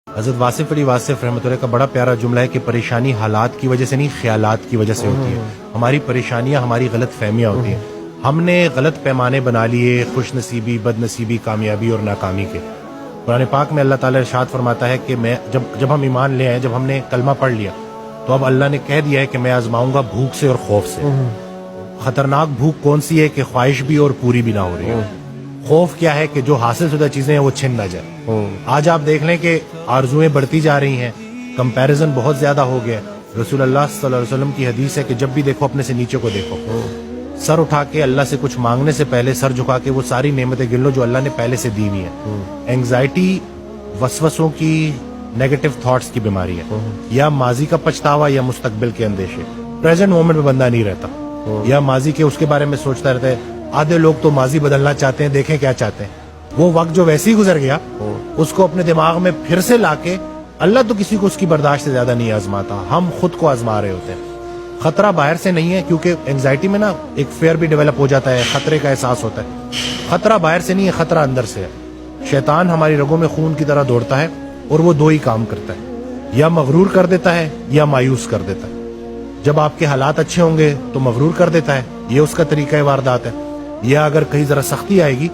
حضرت واصف علی واصف رحمۃ اللہ کا بڑا پیارا جملہ ہے کہ پریشانی حالات کی وجہ سے نہیں، خیالات کی وجہ سے ہوتی ہے. ہماری پریشانیاں ہماری غلط فہمیاں ہوتی ہیں. ہم نے غلط پیمانے بنا لیے خوش نصیبی، بد نصیبی، کامیابی اور ناکامی کے. قرآن پاک میں اللہ تعالیٰ ارشاد فرماتا ہے کہ میں جب ہم ایمان لے آئے، جب ہم نے کلمہ پڑھ لیا تو اب اللہ نے کہہ دیا ہے کہ میں آزماؤں گا بھوک سے اور خوف سے. خطرناک بھوک کون سی ہے کہ خواہش بھی اور پوری بھی نہ ہو رہی ہے. خوف کیا ہے کہ جو حاصل شدہ چیزیں ہیں وہ چھن نہ جائے. آج آپ دیکھ لیں کہ آرزویں بڑھتی جا رہی ہیں، کمپیریزن بہت زیادہ ہو گیا. رسول اللہ صلی اللہ علیہ وسلم کی حدیث ہے کہ جب بھی دیکھو اپنے سے نیچے کو دیکھو. سر اٹھا کے اللہ سے کچھ مانگنے سے پہلے سر جھکا کے وہ ساری نعمتیں گن لو جو اللہ نے پہلے سے دی ہوئی ہیں. اینگزائٹی وسوسوں کی، نیگیٹو تھاٹس کی بیماری ہے. یا ماضی کا پچھتاوا یا مستقبل کے اندیشے. پریزنٹ مومنٹ میں بندہ نہیں رہتا، یا ماضی کے اس کے بارے میں سوچتا رہتا ہے. آدھے لوگ تو ماضی بدلنا چاہتے ہیں، دیکھیں کیا چاہتے ہیں. وہ وقت جو ویسے ہی گزر گیا اس کو اپنے دماغ میں پھر سے لا کے، اللہ تو کسی کو اس کی برداشت سے زیادہ نہیں آزماتا، ہم خود کو آزما رہے ہوتے ہیں. خطرہ باہر سے نہیں ہے، کیونکہ اینگزائٹی میں نا ایک فیئر بھی ڈیولپ ہو جاتا ہے، خطرے کا احساس ہوتا ہے. خطرہ باہر سے نہیں ہے، خطرہ اندر سے ہے. شیطان ہماری رگوں میں خون کی طرح دوڑتا ہے اور وہ دو ہی کام کرتا ہے، یا مغرور کر دیتا ہے یا مایوس کر دیتا ہے. جب آپ کے حالات اچھے ہوں گے تو مغرور کر دیتا ہے، یہ اس کا طریقہ واردات ہے. یا اگر کہیں ذرا سختی آئے گی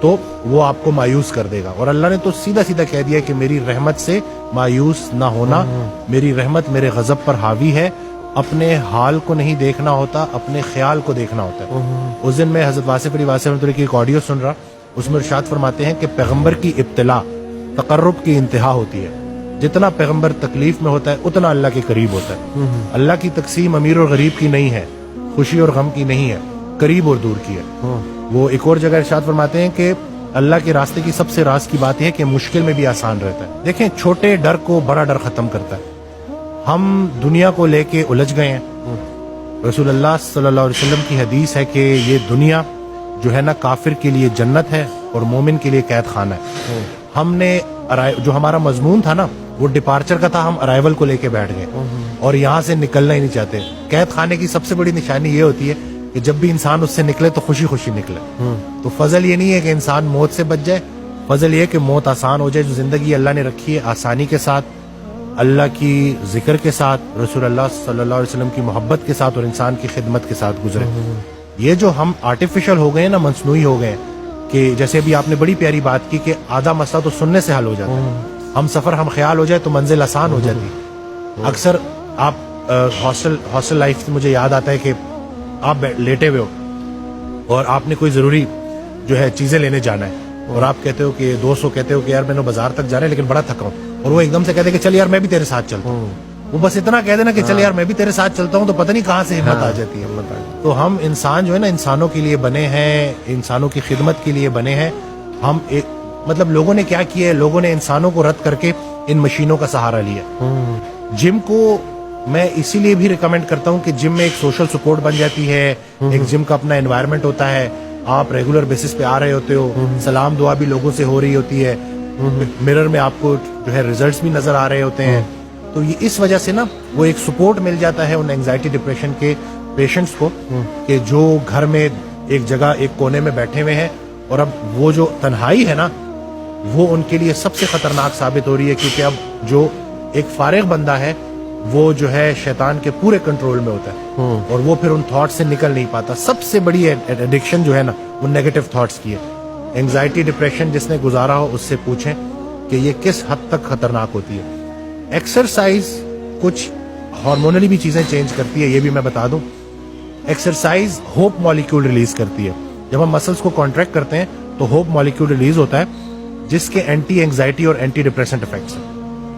تو وہ آپ کو مایوس کر دے گا. اور اللہ نے تو سیدھا سیدھا کہہ دیا کہ میری رحمت سے مایوس نہ ہونا، میری رحمت میرے غضب پر حاوی ہے. اپنے حال کو نہیں دیکھنا ہوتا، اپنے خیال کو دیکھنا ہوتا ہے. اس دن میں حضرت واصف علی واصف رحمۃ اللہ کی ایک آڈیو سن رہا، اس میں ارشاد فرماتے ہیں کہ پیغمبر کی ابتلا تقرب کی انتہا ہوتی ہے. جتنا پیغمبر تکلیف میں ہوتا ہے اتنا اللہ کے قریب ہوتا ہے. اللہ کی تقسیم امیر اور غریب کی نہیں ہے، خوشی اور غم کی نہیں ہے، قریب اور دور کی ہے. وہ ایک اور جگہ ارشاد فرماتے ہیں کہ اللہ کے راستے کی سب سے راز کی بات ہے کہ مشکل میں بھی آسان رہتا ہے. دیکھیں، چھوٹے ڈر کو بڑا ڈر ختم کرتا ہے. ہم دنیا کو لے کے الجھ گئے ہیں. رسول اللہ صلی اللہ علیہ وسلم کی حدیث ہے کہ یہ دنیا جو ہے نا کافر کے لیے جنت ہے اور مومن کے لیے قید خانہ ہے. ہم نے جو ہمارا مضمون تھا نا وہ ڈپارچر کا تھا، ہم ارائیول کو لے کے بیٹھ گئے اور یہاں سے نکلنا ہی نہیں چاہتے. قید خانے کی سب سے بڑی نشانی یہ ہوتی ہے کہ جب بھی انسان اس سے نکلے تو خوشی خوشی نکلے. تو فضل یہ نہیں ہے کہ انسان موت سے بچ جائے، فضل یہ کہ موت آسان ہو جائے. جو زندگی اللہ نے رکھی ہے آسانی کے ساتھ، اللہ کی ذکر کے ساتھ، رسول اللہ صلی اللہ علیہ وسلم کی محبت کے ساتھ اور انسان کی خدمت کے ساتھ گزرے. یہ جو ہم آرٹیفیشل ہو گئے نا، مصنوعی ہو گئے کہ جیسے ابھی آپ نے بڑی پیاری بات کی کہ آدھا مسئلہ تو سننے سے حل ہو جاتا ہے. ہم سفر ہم خیال ہو جائے تو منزل آسان ہو جاتی. اکثر آپ ہاسٹل لائف سے مجھے یاد آتا ہے کہ آپ لیٹے ہوئے ہو اور آپ نے کوئی ضروری جو ہے چیزیں لینے جانا ہے اور آپ کہتے ہو کہ دوست کو کہتے ہو کہ یار میں نے بازار تک جانا ہے لیکن بڑا تھکا ہوں، اور وہ ایک دم سے کہتے کہ چل یار میں بھی تیرے ساتھ چلتا ہوں. وہ بس اتنا کہہ دینا کہ چل یار میں بھی تیرے ساتھ چلتا ہوں تو پتہ نہیں کہاں سے ہمت آ جاتی ہے. تو ہم انسان جو ہے نا انسانوں کے لیے بنے ہیں، انسانوں کی خدمت کے لیے بنے ہیں. ہم مطلب لوگوں نے کیا کیا ہے، لوگوں نے انسانوں کو رد کر کے ان مشینوں کا سہارا لیا. جم کو میں اسی لیے بھی ریکمینڈ کرتا ہوں کہ جم میں ایک سوشل سپورٹ بن جاتی ہے. ایک جم کا اپنا انوائرمنٹ ہوتا ہے، آپ ریگولر بیسس پہ آ رہے ہوتے ہو، سلام دعا بھی لوگوں سے ہو رہی ہوتی ہے، مرر میں آپ کو جو ہے ریزلٹس بھی نظر آ رہے ہوتے ہیں. تو یہ اس وجہ سے نا وہ ایک سپورٹ مل جاتا ہے ان اینگزائٹی ڈپریشن کے پیشنٹس کو کہ جو گھر میں ایک جگہ ایک کونے میں بیٹھے ہوئے ہیں. اور اب وہ جو تنہائی ہے نا وہ ان کے لیے سب سے خطرناک ثابت ہو رہی ہے، کیونکہ اب جو ایک فارغ بندہ ہے وہ جو ہے شیطان کے پورے کنٹرول میں ہوتا ہے اور وہ پھر ان تھاٹس سے نکل نہیں پاتا. سب سے بڑی ایڈکشن جو ہے نا وہ نیگیٹو تھاٹس کی ہے. اینگزائٹی ڈپریشن جس نے گزارا ہو اس سے پوچھیں کہ یہ کس حد تک خطرناک ہوتی ہے. ایکسرسائز کچھ ہارمونلی بھی چیزیں چینج کرتی ہے، یہ بھی میں بتا دوں. ایکسرسائز ہوپ مالیکیول ریلیز کرتی ہے. جب ہم مسلس کو کانٹریکٹ کرتے ہیں تو ہوپ مالیکیول ریلیز ہوتا ہے جس کے اینٹی اینگزائٹی اور اینٹی ڈپریسنٹ افیکٹس ہیں.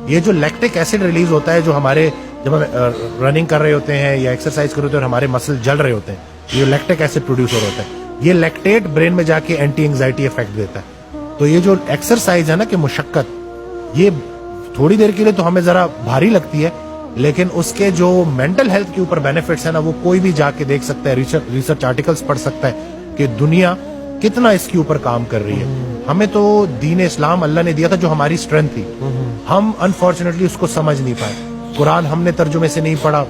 یہ جو لیکٹک ایسڈ ریلیز ہوتا ہے جو ہمارے جب ہم رننگ کر رہے ہوتے ہیں یا ایکسرسائز کر رہے ہوتے ہیں اور ہمارے مسل جل رہے ہوتے ہیں، یہ لیکٹک ایسڈ پروڈیوس ہو رہا ہوتا ہے. یہ لیکٹیٹ برین میں جا کے اینٹی اینگزائٹی افیکٹ دیتا ہے. تو یہ جو ایکسرسائز ہے نا کہ مشقت، یہ تھوڑی دیر کے لیے تو ہمیں ذرا بھاری لگتی ہے لیکن اس کے جو مینٹل ہیلتھ کے اوپر بینیفٹس ہیں نا وہ کوئی بھی جا کے دیکھ سکتا ہے، ریسرچ آرٹیکلز پڑھ سکتا ہے کہ دنیا کتنا اس کے اوپر کام کر رہی ہے. ہمیں تو دین اسلام اللہ نے دیا تھا جو ہماری اسٹرینتھ تھی، ہم انفارچونیٹلی اس کو سمجھ نہیں پائے. قرآن ہم نے ترجمے سے نہیں پڑھا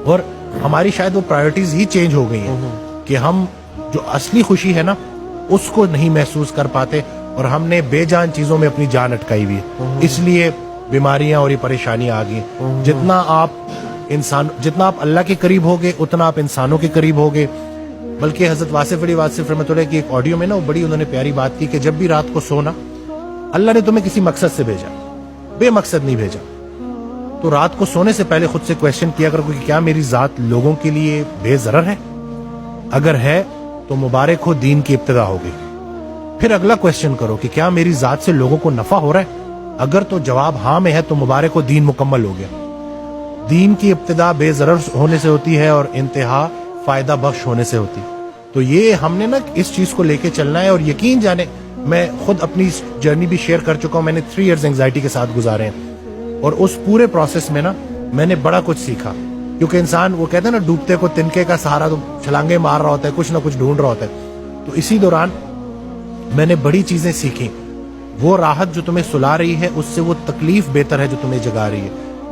اور ہماری شاید وہ پرائرٹیز ہی چینج ہو گئی ہیں کہ ہم جو اصلی خوشی ہے نا اس کو نہیں محسوس کر پاتے اور ہم نے بے جان چیزوں میں اپنی جان اٹکائی ہوئی ہے. اس لیے بیماریاں اور یہ پریشانیاں آ گئی. جتنا آپ اللہ کے قریب ہوگے اتنا آپ انسانوں کے قریب ہوگے. بلکہ حضرت واصف علی واصف رحمۃ اللہ کی ایک آڈیو میں نا وہ بڑی انہوں نے پیاری بات کی کہ جب بھی رات کو سونا اللہ نے تمہیں کسی مقصد سے بھیجا, بے مقصد نہیں بھیجا. تو رات کو سونے سے پہلے خود سے کویشچن کیا کرو کہ کیا میری ذات لوگوں کے لیے بے ضرر ہے؟ اگر ہے تو مبارک ہو, دین کی ابتدا ہو گئی. پھر اگلا کویشچن کرو کہ کیا میری ذات سے لوگوں کو نفع ہو رہا ہے؟ اگر تو جواب ہاں میں ہے تو مبارک ہو, دین مکمل ہو گیا. دین کی ابتدا بے ضرر ہونے سے ہوتی ہے اور انتہا فائدہ بخش ہونے سے ہوتی. تو یہ ہم نے نا اس چیز کو لے کے چلنا ہے. اور یقین جانے میں خود اپنی جرنی بھی شیئر کر چکا ہوں. میں نے 3 ایئرز انگزائٹی کے ساتھ گزارے ہیں اور اس پورے پروسیس میں نا میں نے بڑا کچھ سیکھا. کیونکہ انسان وہ کہتے ہیں نا ڈوبتے کو تنکے کا سہارا, تو چھلانگے مار رہا ہوتا ہے, کچھ نہ کچھ ڈھونڈ رہا ہوتا ہے. تو اسی دوران میں نے بڑی چیزیں سیکھی. وہ راحت جو تمہیں سلا رہی ہے اس سے وہ تکلیف بہتر ہے جو تمہیں جگا رہی ہے.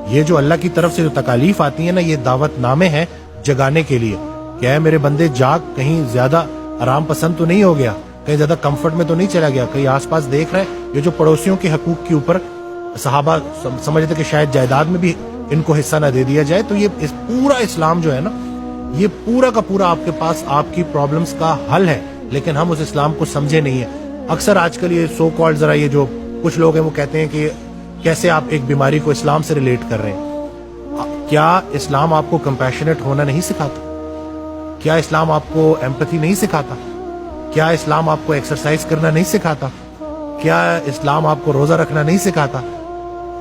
یہ جو اللہ کی طرف سے جو تکالیف آتی ہیں نا, یہ دعوت نامے ہیں جگانے کے لیے. کیا ہے میرے بندے, جاگ, کہیں زیادہ آرام پسند تو نہیں ہو گیا, کہیں زیادہ کمفرٹ میں تو نہیں چلا گیا, کہیں آس پاس دیکھ رہے. یہ جو پڑوسیوں کے حقوق کے اوپر صحابہ سمجھتے کہ شاید جائیداد میں بھی ان کو حصہ نہ دے دیا جائے. تو یہ پورا اسلام جو ہے نا, یہ پورا کا پورا آپ کے پاس آپ کی پرابلمز کا حل ہے. لیکن ہم اس اسلام کو سمجھے نہیں ہیں. اکثر آج کل یہ سو کالڈ ذرا یہ جو کچھ لوگ ہیں وہ کہتے ہیں کہ کیسے آپ ایک بیماری کو اسلام سے ریلیٹ کر رہے ہیں. کیا اسلام آپ کو کمپیشنیٹ ہونا نہیں سکھاتا؟ کیا اسلام آپ کو ایمپتھی نہیں سکھاتا؟ کیا اسلام آپ کو ایکسرسائز کرنا نہیں سکھاتا؟ کیا اسلام آپ کو روزہ رکھنا نہیں سکھاتا؟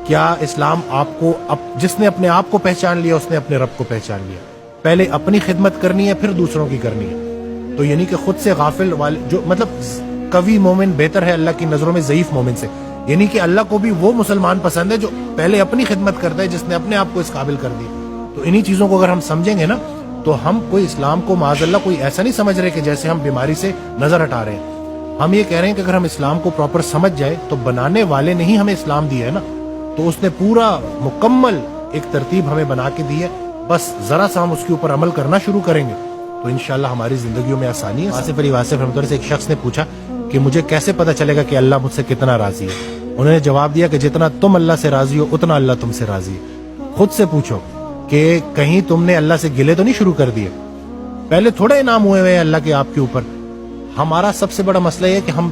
کیا اسلام آپ کو جس نے اپنے آپ کو پہچان لیا اس نے اپنے رب کو پہچان لیا. پہلے اپنی خدمت کرنی ہے پھر دوسروں کی کرنی ہے. تو یعنی کہ خود سے غافل والے جو مطلب قوی مومن بہتر ہے اللہ کی نظروں میں ضعیف مومن سے. یعنی کہ اللہ کو بھی وہ مسلمان پسند ہے جو پہلے اپنی خدمت کرتا ہے, جس نے اپنے آپ کو اس قابل کر دی. تو انہی چیزوں کو اگر ہم سمجھیں گے نا تو ہم کوئی اسلام کو معاذ اللہ کوئی ایسا نہیں سمجھ رہے کہ جیسے ہم بیماری سے نظر ہٹا رہے ہیں. ہم یہ کہہ رہے ہیں کہ اگر ہم اسلام کو پراپر سمجھ جائے تو بنانے والے نے ہی ہمیں اسلام دیا ہے نا, تو اس نے پورا مکمل ایک ترتیب ہمیں بنا کے دی ہے. بس ذرا سا ہم اس کے اوپر عمل کرنا شروع کریں گے تو انشاءاللہ ہماری زندگیوں میں آسانی ہے. واصف علی واصف رحمۃ اللہ سے ایک شخص نے پوچھا کہ مجھے کیسے پتا چلے گا کہ اللہ مجھ سے کتنا راضی ہے؟ انہوں نے جواب دیا کہ جتنا تم اللہ سے راضی ہو اتنا اللہ تم سے راضی ہے. خود سے پوچھو کہ کہیں تم نے اللہ سے گلے تو نہیں شروع کر دیے؟ پہلے تھوڑے انعام ہوئے ہوئے ہیں اللہ کے آپ کے اوپر. ہمارا سب سے بڑا مسئلہ یہ ہے کہ ہم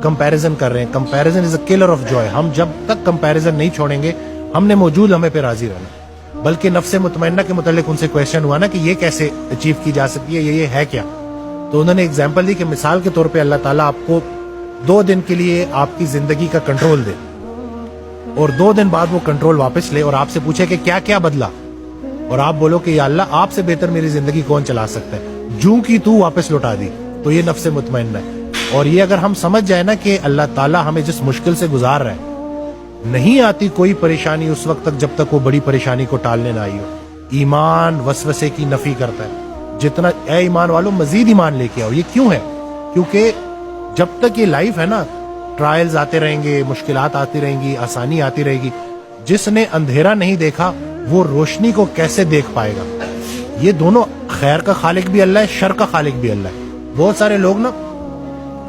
کمپیریزن کر رہے ہیں. Comparison is a colour of joy. ہم جب تک کمپیریزن نہیں چھوڑیں گے ہم نے موجود ہمیں پہ راضی رہنا. بلکہ نفس مطمئنہ کے متعلق ان سے کویشچن ہوا نا کہ یہ کیسے اچیو کی جا سکتی ہے, یہ ہے کیا؟ تو انہوں نے ایگزامپل دی کہ مثال کے طور پہ اللہ تعالیٰ آپ کو 2 دن کے لیے آپ کی زندگی کا کنٹرول دے اور 2 دن بعد وہ کنٹرول واپس لے اور آپ سے پوچھے کہ کیا کیا بدلا, اور آپ بولو کہ یا اللہ آپ سے بہتر میری زندگی کون چلا سکتا ہے, جوں کی تو واپس لوٹا دی. تو یہ نفس مطمئنہ ہے. اور یہ اگر ہم سمجھ جائیں نا کہ اللہ تعالیٰ ہمیں جس مشکل سے گزار رہا ہے, نہیں آتی کوئی پریشانی اس وقت تک جب تک وہ بڑی پریشانی کو ٹالنے نہ آئی ہو. ایمان وسوسے کی نفی کرتا ہے. جتنا اے ایمان والوں مزید ایمان لے کے آؤ. یہ کیوں ہے؟ کیونکہ جب تک یہ لائف ہے نا ٹرائلز آتے رہیں گے, مشکلات آتی رہیں گی, آسانی آتی رہے گی. جس نے اندھیرا نہیں دیکھا وہ روشنی کو کیسے دیکھ پائے گا؟ یہ دونوں, خیر کا خالق بھی اللہ ہے, شر کا خالق بھی اللہ ہے. بہت سارے لوگ نا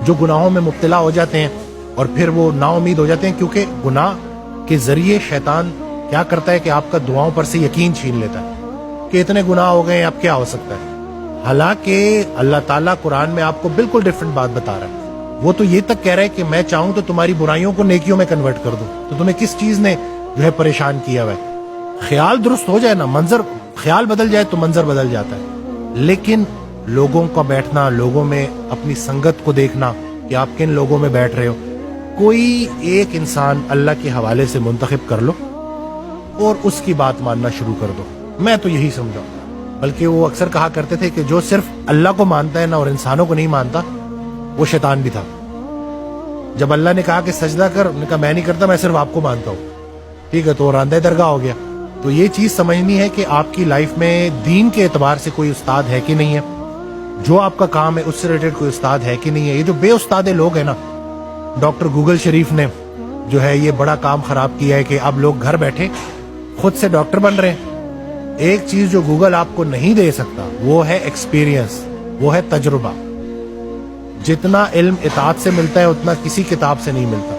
جو گناہوں میں مبتلا ہو جاتے ہیں اور پھر وہ نا امید ہو جاتے ہیں, کیونکہ گناہ کے ذریعے شیطان کیا کرتا ہے کہ آپ کا دعاؤں پر سے یقین چھین لیتا ہے کہ اتنے گناہ ہو گئے اب کیا ہو سکتا ہے. حالانکہ اللہ تعالیٰ قرآن میں آپ کو بالکل ڈفرنٹ بات بتا رہا ہے. وہ تو یہ تک کہہ رہا ہے کہ میں چاہوں تو تمہاری برائیوں کو نیکیوں میں کنورٹ کر دوں. تو تمہیں کس چیز نے جو ہے پریشان کیا ہوا ہے؟ خیال درست ہو جائے نا, منظر خیال بدل جائے تو منظر بدل جاتا ہے. لیکن لوگوں کا بیٹھنا, لوگوں میں اپنی سنگت کو دیکھنا کہ آپ کن لوگوں میں بیٹھ رہے ہو, کوئی ایک انسان اللہ کے حوالے سے منتخب کر لو اور اس کی بات ماننا شروع کر دو. میں تو یہی سمجھا. بلکہ وہ اکثر کہا کرتے تھے کہ جو صرف اللہ کو مانتا ہے نا اور انسانوں کو نہیں مانتا وہ شیطان بھی تھا. جب اللہ نے کہا کہ سجدہ کر, نے کہا میں نہیں کرتا, میں صرف آپ کو مانتا ہوں. ٹھیک ہے, تو راندہ درگاہ ہو گیا. تو یہ چیز سمجھنی ہے کہ آپ کی لائف میں دین کے اعتبار سے کوئی استاد ہے کہ نہیں ہے, جو آپ کا کام ہے اس سے ریلیٹڈ کوئی استاد ہے کہ نہیں ہے. یہ جو بے استاد لوگ ہیں نا, ڈاکٹر گوگل شریف نے جو ہے یہ بڑا کام خراب کیا ہے کہ اب لوگ گھر بیٹھے خود سے ڈاکٹر بن رہے ہیں. ایک چیز جو گوگل آپ کو نہیں دے سکتا وہ ہے ایکسپیرینس, وہ ہے تجربہ. جتنا علم اطاعت سے ملتا ہے اتنا کسی کتاب سے نہیں ملتا.